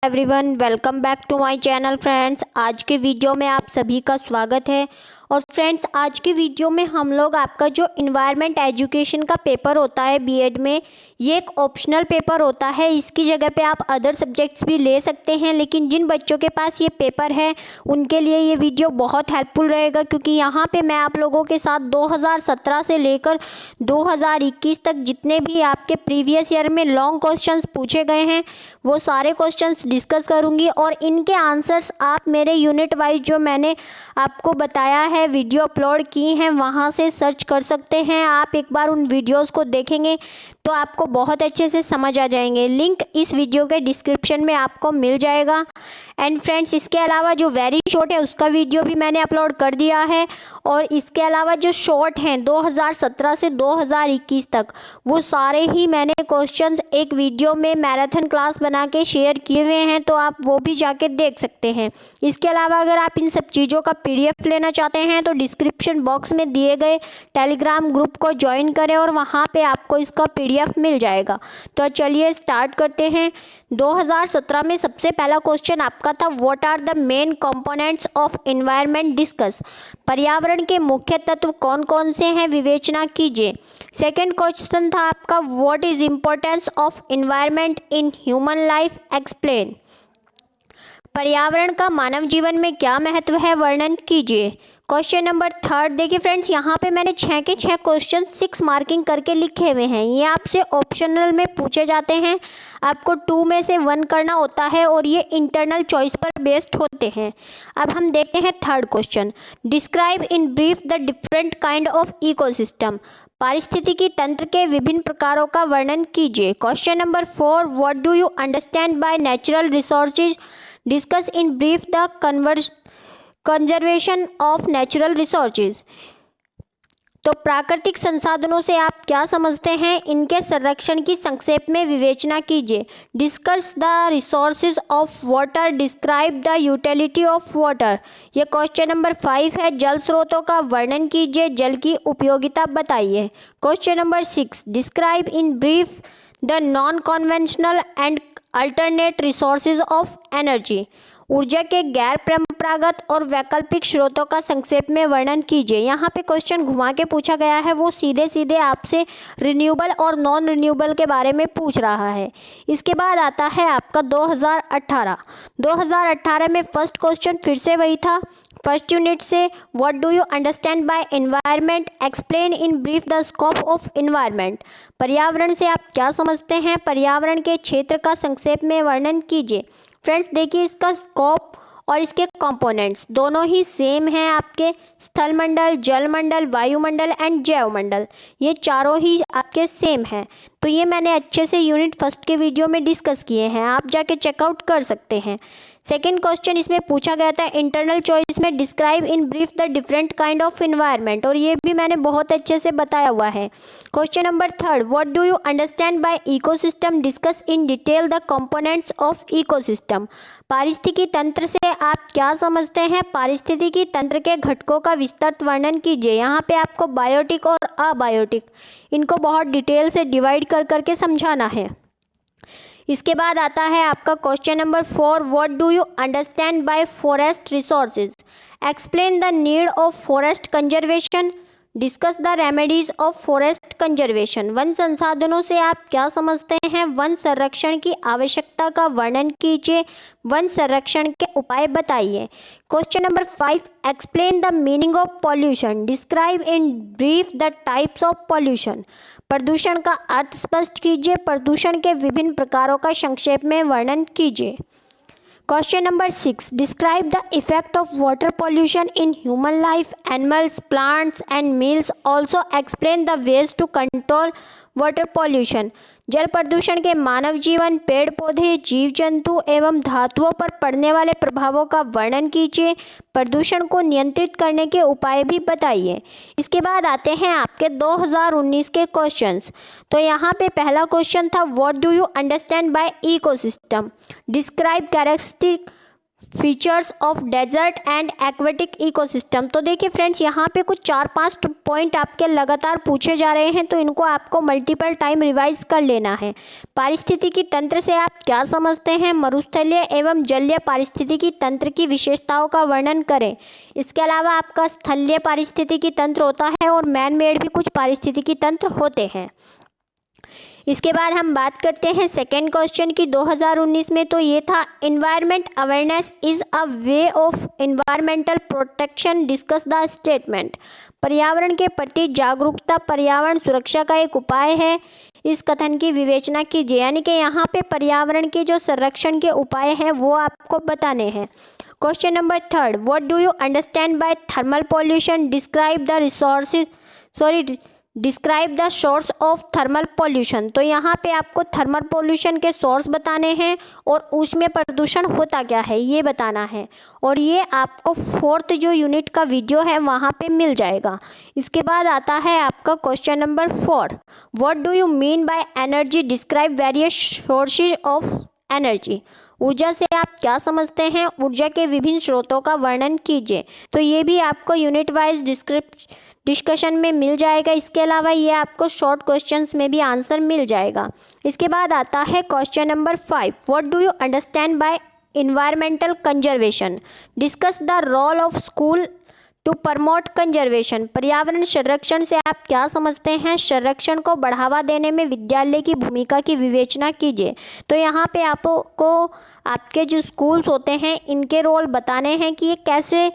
Everyone, welcome back to my channel friends. आज के video में आप सभी का स्वागत है। और फ्रेंड्स, आज की वीडियो में हम लोग आपका जो इन्वायरमेंट एजुकेशन का पेपर होता है बीएड में, ये एक ऑप्शनल पेपर होता है। इसकी जगह पे आप अदर सब्जेक्ट्स भी ले सकते हैं, लेकिन जिन बच्चों के पास ये पेपर है उनके लिए ये वीडियो बहुत हेल्पफुल रहेगा, क्योंकि यहाँ पे मैं आप लोगों के साथ 2017 से लेकर 2021 तक जितने भी आपके प्रीवियस ईयर में लॉन्ग क्वेश्चंस पूछे गए हैं वो सारे क्वेश्चंस डिस्कस करूंगी, और इनके आंसर्स आप मेरे यूनिट वाइज जो मैंने आपको बताया है वीडियो अपलोड की हैं वहां से सर्च कर सकते हैं। आप एक बार उन वीडियोस को देखेंगे तो आपको बहुत अच्छे से समझ आ जाएंगे। लिंक इस वीडियो के डिस्क्रिप्शन में आपको मिल जाएगा। एंड फ्रेंड्स, इसके अलावा जो वेरी शॉर्ट है उसका वीडियो भी मैंने अपलोड कर दिया है, और इसके अलावा जो शॉर्ट हैं 2017 से 2021 तक वो सारे ही मैंने क्वेश्चंस एक वीडियो में मैराथन क्लास बना के शेयर किए हुए हैं, तो आप वो भी जाके देख सकते हैं। इसके अलावा अगर आप इन सब चीज़ों का पीडीएफ लेना चाहते हैं तो डिस्क्रिप्शन बॉक्स में दिए गए टेलीग्राम ग्रुप को ज्वाइन करें और वहाँ पे आपको इसका पीडीएफ मिल जाएगा। तो चलिए स्टार्ट करते हैं। 2017 में सबसे पहला क्वेश्चन आपका था, what are the main components of environment discuss. पर्यावरण के मुख्य तत्व कौन कौन से हैं, विवेचना कीजिए। सेकेंड क्वेश्चन था आपका, what is importance of environment in human life, explain. पर्यावरण का मानव जीवन में क्या महत्व है, वर्णन कीजिए। क्वेश्चन नंबर थर्ड, देखिए फ्रेंड्स, यहाँ पे मैंने 6 के 6 क्वेश्चन 6 मार्किंग करके लिखे हुए हैं। ये आपसे ऑप्शनल में पूछे जाते हैं, आपको 2 में से 1 करना होता है, और ये इंटरनल चॉइस पर बेस्ड होते हैं। अब हम देखते हैं third question, describe in brief the different kind of ecosystem. पारिस्थितिकी तंत्र के विभिन्न प्रकारों का वर्णन कीजिए। Question number 4, what do you understand by natural resources, discuss in brief the conservation of natural resources. तो प्राकृतिक संसाधनों से आप क्या समझते हैं, इनके संरक्षण की संक्षेप में विवेचना कीजिए। Discuss the resources of water, describe the utility of water. ये क्वेश्चन नंबर 5 है। जल स्रोतों का वर्णन कीजिए, जल की उपयोगिता बताइए। Question number 6, describe in brief the non conventional and alternate resources of energy. ऊर्जा के गैर परंपरागत और वैकल्पिक स्रोतों का संक्षेप में वर्णन कीजिए। यहाँ पे क्वेश्चन घुमा के पूछा गया है, वो सीधे सीधे आपसे रिन्यूएबल और नॉन रिन्यूएबल के बारे में पूछ रहा है। इसके बाद आता है आपका 2018 में फर्स्ट क्वेश्चन फिर से वही था, फर्स्ट यूनिट से, what do you understand bye environment, explain in brief the scope of environment. पर्यावरण से आप क्या समझते हैं, पर्यावरण के क्षेत्र का संक्षेप में वर्णन कीजिए। फ्रेंड्स देखिए, इसका स्कोप और इसके कंपोनेंट्स दोनों ही सेम हैं आपके, स्थलमंडल, जलमंडल, वायुमंडल एंड जैवमंडल, ये चारों ही आपके सेम हैं। तो ये मैंने अच्छे से यूनिट फर्स्ट के वीडियो में डिस्कस किए हैं, आप जाके चेकआउट कर सकते हैं। सेकेंड क्वेश्चन इसमें पूछा गया था इंटरनल चॉइस में, describe in brief the different kind of environment, और ये भी मैंने बहुत अच्छे से बताया हुआ है। Question number third, what do you understand by ecosystem, discuss in detail the components of ecosystem. पारिस्थितिकी तंत्र से आप क्या समझते हैं, पारिस्थितिकी तंत्र के घटकों का विस्तृत वर्णन कीजिए। यहाँ पे आपको बायोटिक और अबायोटिक इनको बहुत डिटेल से डिवाइड कर करके समझाना है। इसके बाद आता है आपका question number 4, what do you understand bye forest resources, explain the need of forest conservation, discuss the remedies of forest conservation. One संसाधनों से आप क्या समझते हैं, वन संरक्षण की आवश्यकता का वर्णन कीजिए, वन संरक्षण के उपाय बताइए। Question number 5, explain the meaning of pollution, describe in brief the types of pollution. प्रदूषण का अर्थ स्पष्ट कीजिए, प्रदूषण के विभिन्न प्रकारों का संक्षेप में वर्णन कीजिए। Question number 6, describe the effect of water pollution in human life, animals, plants and meals, also explain the ways to control water pollution. जल प्रदूषण के मानव जीवन, पेड़ पौधे, जीव जंतु एवं धातुओं पर पड़ने वाले प्रभावों का वर्णन कीजिए। प्रदूषण को नियंत्रित करने के उपाय भी बताइए। इसके बाद आते हैं आपके 2019 के क्वेश्चंस। तो यहाँ पे पहला क्वेश्चन था, what do you understand by ecosystem, describe characteristic features of desert and aquatic ecosystem. तो देखिए फ्रेंड्स, यहाँ पे कुछ 4-5 पॉइंट आपके लगातार पूछे जा रहे हैं, तो इनको आपको मल्टीपल टाइम रिवाइज कर लेना है। पारिस्थितिकी तंत्र से आप क्या समझते हैं? मरुस्थलीय एवं जलीय पारिस्थितिकी तंत्र की विशेषताओं का वर्णन करें। इसके अलावा आपका स्थलीय पारिस्थितिकी तंत्र होता है और मैन मेड भी कुछ पारिस्थितिकी तंत्र होते हैं। इसके बाद हम बात करते हैं सेकेंड क्वेश्चन की 2019 में, तो ये था environment awareness is a way of environmental protection, discuss the statement. पर्यावरण के प्रति जागरूकता पर्यावरण सुरक्षा का एक उपाय है, इस कथन की विवेचना कीजिए। यानी कि यहाँ पे पर्यावरण के जो संरक्षण के उपाय हैं वो आपको बताने हैं। Question number third, what do you understand by thermal pollution, describe the describe the source of thermal pollution. तो यहाँ पे आपको थर्मल पॉल्यूशन के सोर्स बताने हैं और उसमें प्रदूषण होता क्या है ये बताना है, और ये आपको फोर्थ जो यूनिट का वीडियो है वहाँ पे मिल जाएगा। इसके बाद आता है आपका question number 4, what do you mean by energy, describe various sources of energy. ऊर्जा से आप क्या समझते हैं? ऊर्जा के विभिन्न स्रोतों का वर्णन कीजिए। तो ये भी आपको यूनिट वाइज डिस्कशन में मिल जाएगा। इसके अलावा ये आपको शॉर्ट क्वेश्चंस में भी आंसर मिल जाएगा। इसके बाद आता है question number 5, what do you understand by environmental conservation, discuss the role of school to promote conservation. पर्यावरण संरक्षण से आप क्या समझते हैं? संरक्षण को बढ़ावा देने में विद्यालय की भूमिका की विवेचना कीजिए। तो यहाँ पे आपको आपके जो स्कूल्स होते हैं इनके रोल बताने हैं कि ये कैसे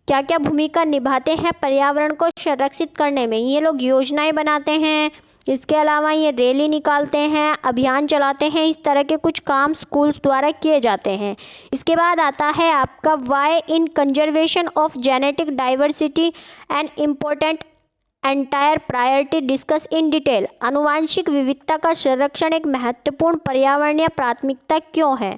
क्या क्या भूमिका निभाते हैं पर्यावरण को संरक्षित करने में। ये लोग योजनाएं बनाते हैं, इसके अलावा ये रैली निकालते हैं, अभियान चलाते हैं, इस तरह के कुछ काम स्कूल्स द्वारा किए जाते हैं। इसके बाद आता है आपका why in conservation of genetic diversity and important entire priority, discuss in detail. आनुवांशिक विविधता का संरक्षण एक महत्वपूर्ण पर्यावरणीय प्राथमिकता क्यों है?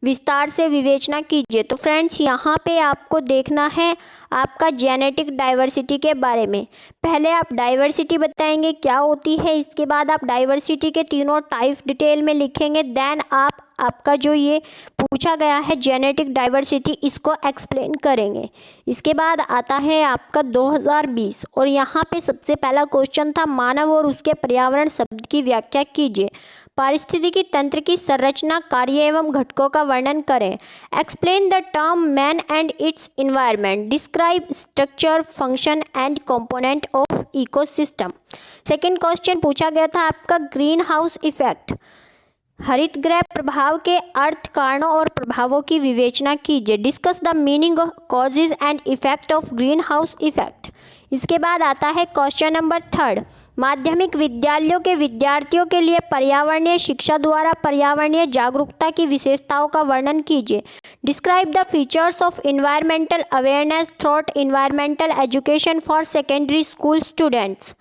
विस्तार से विवेचना कीजिए। तो फ्रेंड्स यहाँ पे आपको देखना है आपका जेनेटिक डाइवर्सिटी के बारे में। पहले आप डाइवर्सिटी बताएंगे क्या होती है, इसके बाद आप डाइवर्सिटी के तीनों टाइप डिटेल में लिखेंगे, देन आपका जो ये पूछा गया है जेनेटिक डाइवर्सिटी इसको एक्सप्लेन करेंगे। इसके बाद आता है आपका 2020 और यहाँ पे सबसे पहला क्वेश्चन था मानव और उसके पर्यावरण शब्द की व्याख्या कीजिए। पारिस्थितिकी तंत्र की संरचना, कार्य एवं घटकों का वर्णन करें। Explain the term man and it's environment, describe structure, function and component of ecosystem. Second question पूछा गया था आपका ग्रीन हाउस इफेक्ट, हरित गृह प्रभाव के अर्थ, कारणों और प्रभावों की विवेचना कीजिए। Discuss the meaning, causes and effect of green house effect. इसके बाद आता है क्वेश्चन नंबर 3, माध्यमिक विद्यालयों के विद्यार्थियों के लिए पर्यावरणीय शिक्षा द्वारा पर्यावरणीय जागरूकता की विशेषताओं का वर्णन कीजिए। Describe the features of environmental awareness throughout environmental education for secondary school students.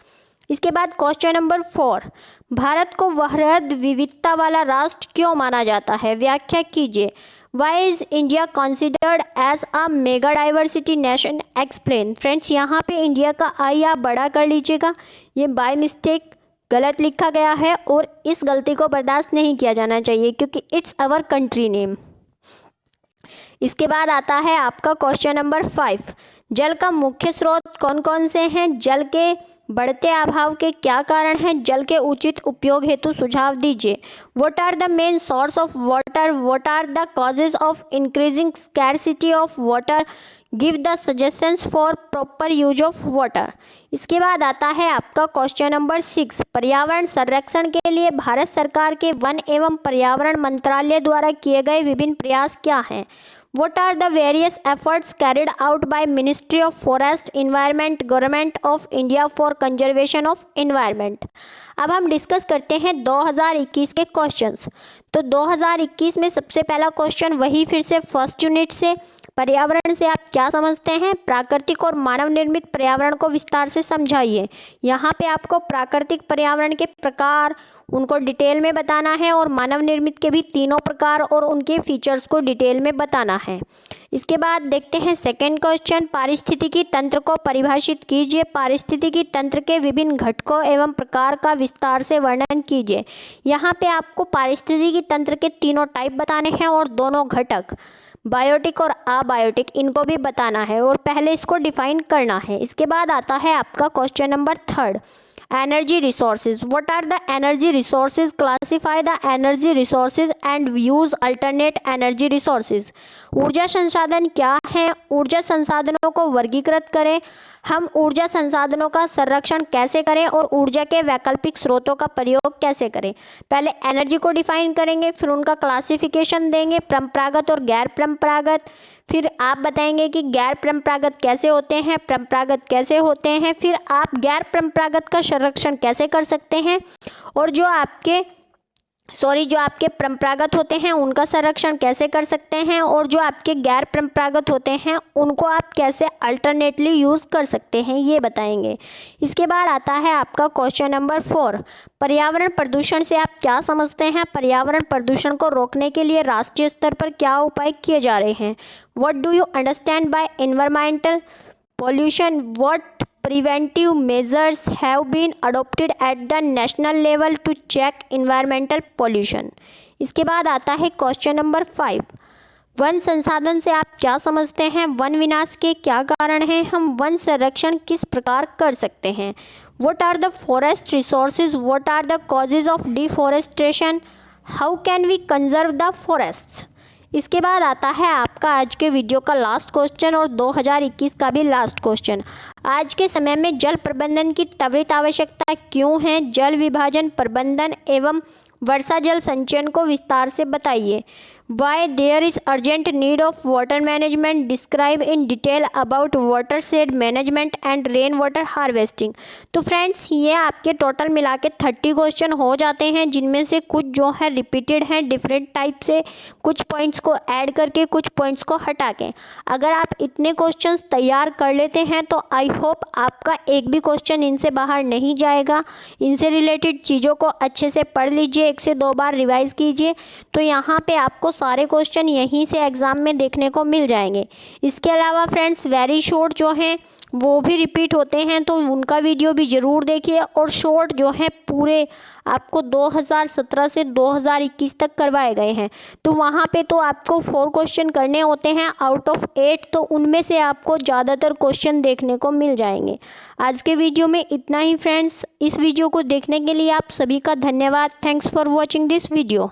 इसके बाद क्वेश्चन नंबर 4, भारत को वृहद विविधता वाला राष्ट्र क्यों माना जाता है? व्याख्या कीजिए। Why is India considered as a mega diversity nation, explain. Friends यहाँ पे इंडिया का आई आप बड़ा कर लीजिएगा, ये बाय मिस्टेक गलत लिखा गया है और इस गलती को बर्दाश्त नहीं किया जाना चाहिए क्योंकि इट्स आवर कंट्री नेम। इसके बाद आता है आपका क्वेश्चन नंबर 5, जल का मुख्य स्रोत कौन कौन से हैं? जल के बढ़ते अभाव के क्या कारण हैं? जल के उचित उपयोग हेतु सुझाव दीजिए। What are the main source of water? What are the causes of increasing scarcity of water? Give the suggestions for proper use of water. इसके बाद आता है आपका क्वेश्चन नंबर 6, पर्यावरण संरक्षण के लिए भारत सरकार के वन एवं पर्यावरण मंत्रालय द्वारा किए गए विभिन्न प्रयास क्या हैं? What are the various efforts carried out by Ministry of Forest Environment, Government of India for Conservation of Environment? अब हम डिस्कस करते हैं 2021 के क्वेश्चंस। तो 2021 में सबसे पहला क्वेश्चन वही फिर से फर्स्ट यूनिट से, पर्यावरण से आप क्या समझते हैं? प्राकृतिक और मानव निर्मित पर्यावरण को विस्तार से समझाइए। यहाँ पे आपको प्राकृतिक पर्यावरण के प्रकार उनको डिटेल में बताना है और मानव निर्मित के भी तीनों प्रकार और उनके फीचर्स को डिटेल में बताना है। इसके बाद देखते हैं सेकंड क्वेश्चन, पारिस्थितिकी तंत्र को परिभाषित कीजिए। पारिस्थितिकी तंत्र के विभिन्न घटकों एवं प्रकार का विस्तार से वर्णन कीजिए। यहाँ पे आपको पारिस्थितिकी तंत्र के तीनों टाइप बताने हैं और दोनों घटक बायोटिक और अबायोटिक इनको भी बताना है और पहले इसको डिफाइन करना है। इसके बाद आता है आपका question number third, energy resources. What are the energy resources? Classify the energy resources and use alternate energy resources. ऊर्जा संसाधन क्या है? ऊर्जा संसाधनों को वर्गीकृत करें। हम ऊर्जा संसाधनों का संरक्षण कैसे करें और ऊर्जा के वैकल्पिक स्रोतों का प्रयोग कैसे करें? पहले एनर्जी को डिफाइन करेंगे, फिर उनका क्लासिफिकेशन देंगे, परंपरागत और गैर परंपरागत। फिर आप बताएंगे कि गैर परंपरागत कैसे होते हैं, परंपरागत कैसे होते हैं। फिर आप गैर परंपरागत का संरक्षण कैसे कर सकते हैं और जो आपके परंपरागत होते हैं उनका संरक्षण कैसे कर सकते हैं और जो आपके गैर परंपरागत होते हैं उनको आप कैसे अल्टरनेटली यूज़ कर सकते हैं, ये बताएंगे। इसके बाद आता है आपका क्वेश्चन नंबर 4, पर्यावरण प्रदूषण से आप क्या समझते हैं? पर्यावरण प्रदूषण को रोकने के लिए राष्ट्रीय स्तर पर क्या उपाय किए जा रहे हैं? What do you understand bye environmental pollution? What preventive measures have been adopted at the national level to check environmental pollution? इसके बाद आता है क्वेश्चन नंबर 5, वन संसाधन से आप क्या समझते हैं? वन विनाश के क्या कारण हैं? हम वन संरक्षण किस प्रकार कर सकते हैं? What are the forest resources? What are the causes of deforestation? How can we conserve the forests? इसके बाद आता है आपका आज के वीडियो का लास्ट क्वेश्चन और 2021 का भी लास्ट क्वेश्चन। आज के समय में जल प्रबंधन की त्वरित आवश्यकता क्यों है? जल विभाजन, प्रबंधन एवं वर्षा जल संचयन को विस्तार से बताइए। Why there is urgent need of water management? Describe in detail about water shed management and rain water harvesting. तो फ्रेंड्स ये आपके टोटल मिला के 30 क्वेश्चन हो जाते हैं, जिनमें से कुछ जो है रिपीटेड हैं डिफरेंट टाइप से, कुछ पॉइंट्स को ऐड करके, कुछ पॉइंट्स को हटा के। अगर आप इतने क्वेश्चन तैयार कर लेते हैं तो आई होप आपका एक भी क्वेश्चन इनसे बाहर नहीं जाएगा। इनसे रिलेटेड चीज़ों को अच्छे से पढ़ लीजिए, 1 से 2 बार रिवाइज कीजिए, तो यहाँ पे आपको सारे क्वेश्चन यहीं से एग्ज़ाम में देखने को मिल जाएंगे। इसके अलावा फ्रेंड्स वेरी शॉर्ट जो हैं वो भी रिपीट होते हैं, तो उनका वीडियो भी ज़रूर देखिए। और शॉर्ट जो है पूरे आपको 2017 से 2021 तक करवाए गए हैं, तो वहाँ पे तो आपको 4 क्वेश्चन करने होते हैं आउट ऑफ 8, तो उनमें से आपको ज़्यादातर क्वेश्चन देखने को मिल जाएंगे। आज के वीडियो में इतना ही फ्रेंड्स। इस वीडियो को देखने के लिए आप सभी का धन्यवाद। Thanks for watching this video.